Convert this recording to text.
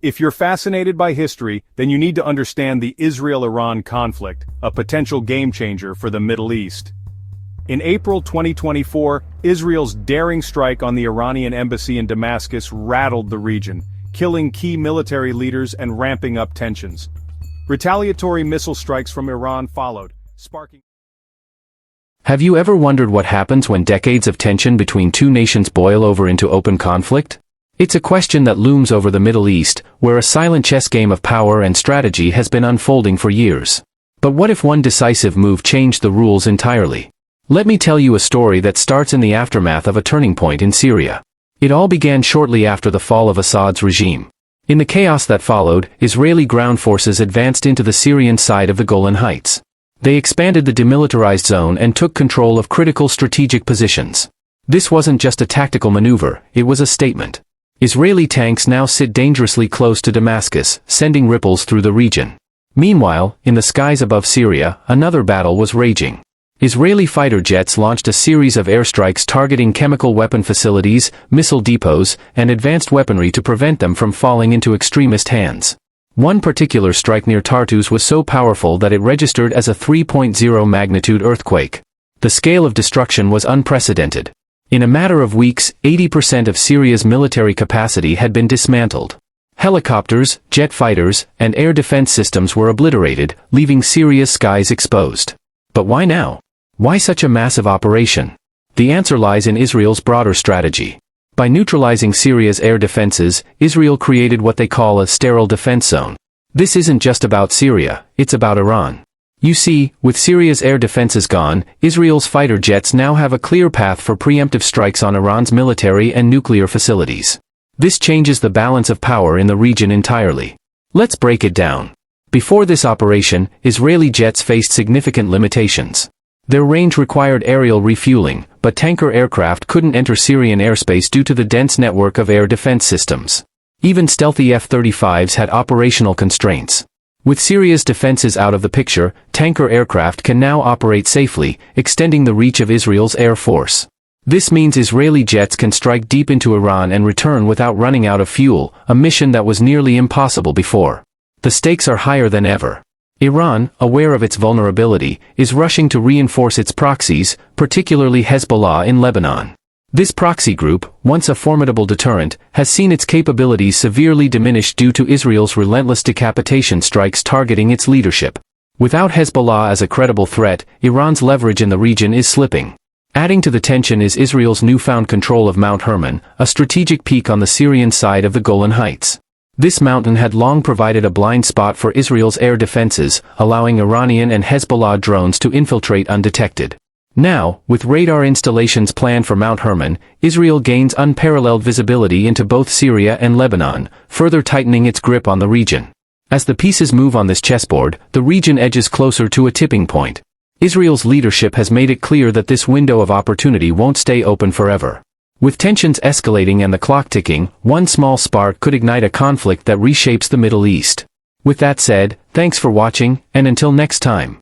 If you're fascinated by history, then you need to understand the Israel-Iran conflict, a potential game-changer for the Middle East. In April 2024, Israel's daring strike on the Iranian embassy in Damascus rattled the region, killing key military leaders and ramping up tensions. Retaliatory missile strikes from Iran followed, sparking... Have you ever wondered what happens when decades of tension between two nations boil over into open conflict? It's a question that looms over the Middle East, where a silent chess game of power and strategy has been unfolding for years. But what if one decisive move changed the rules entirely? Let me tell you a story that starts in the aftermath of a turning point in Syria. It all began shortly after the fall of Assad's regime. In the chaos that followed, Israeli ground forces advanced into the Syrian side of the Golan Heights. They expanded the demilitarized zone and took control of critical strategic positions. This wasn't just a tactical maneuver, it was a statement. Israeli tanks now sit dangerously close to Damascus, sending ripples through the region. Meanwhile, in the skies above Syria, another battle was raging. Israeli fighter jets launched a series of airstrikes targeting chemical weapon facilities, missile depots, and advanced weaponry to prevent them from falling into extremist hands. One particular strike near Tartus was so powerful that it registered as a 3.0 magnitude earthquake. The scale of destruction was unprecedented. In a matter of weeks, 80% of Syria's military capacity had been dismantled. Helicopters, jet fighters, and air defense systems were obliterated, leaving Syria's skies exposed. But why now? Why such a massive operation? The answer lies in Israel's broader strategy. By neutralizing Syria's air defenses, Israel created what they call a sterile defense zone. This isn't just about Syria, it's about Iran. You see, with Syria's air defenses gone, Israel's fighter jets now have a clear path for preemptive strikes on Iran's military and nuclear facilities. This changes the balance of power in the region entirely. Let's break it down. Before this operation, Israeli jets faced significant limitations. Their range required aerial refueling, but tanker aircraft couldn't enter Syrian airspace due to the dense network of air defense systems. Even stealthy F-35s had operational constraints. With Syria's defenses out of the picture, tanker aircraft can now operate safely, extending the reach of Israel's air force. This means Israeli jets can strike deep into Iran and return without running out of fuel, a mission that was nearly impossible before. The stakes are higher than ever. Iran, aware of its vulnerability, is rushing to reinforce its proxies, particularly Hezbollah in Lebanon. This proxy group, once a formidable deterrent, has seen its capabilities severely diminished due to Israel's relentless decapitation strikes targeting its leadership. Without Hezbollah as a credible threat, Iran's leverage in the region is slipping. Adding to the tension is Israel's newfound control of Mount Hermon, a strategic peak on the Syrian side of the Golan Heights. This mountain had long provided a blind spot for Israel's air defenses, allowing Iranian and Hezbollah drones to infiltrate undetected. Now, with radar installations planned for Mount Hermon, Israel gains unparalleled visibility into both Syria and Lebanon, further tightening its grip on the region. As the pieces move on this chessboard, the region edges closer to a tipping point. Israel's leadership has made it clear that this window of opportunity won't stay open forever. With tensions escalating and the clock ticking, one small spark could ignite a conflict that reshapes the Middle East. With that said, thanks for watching, and until next time.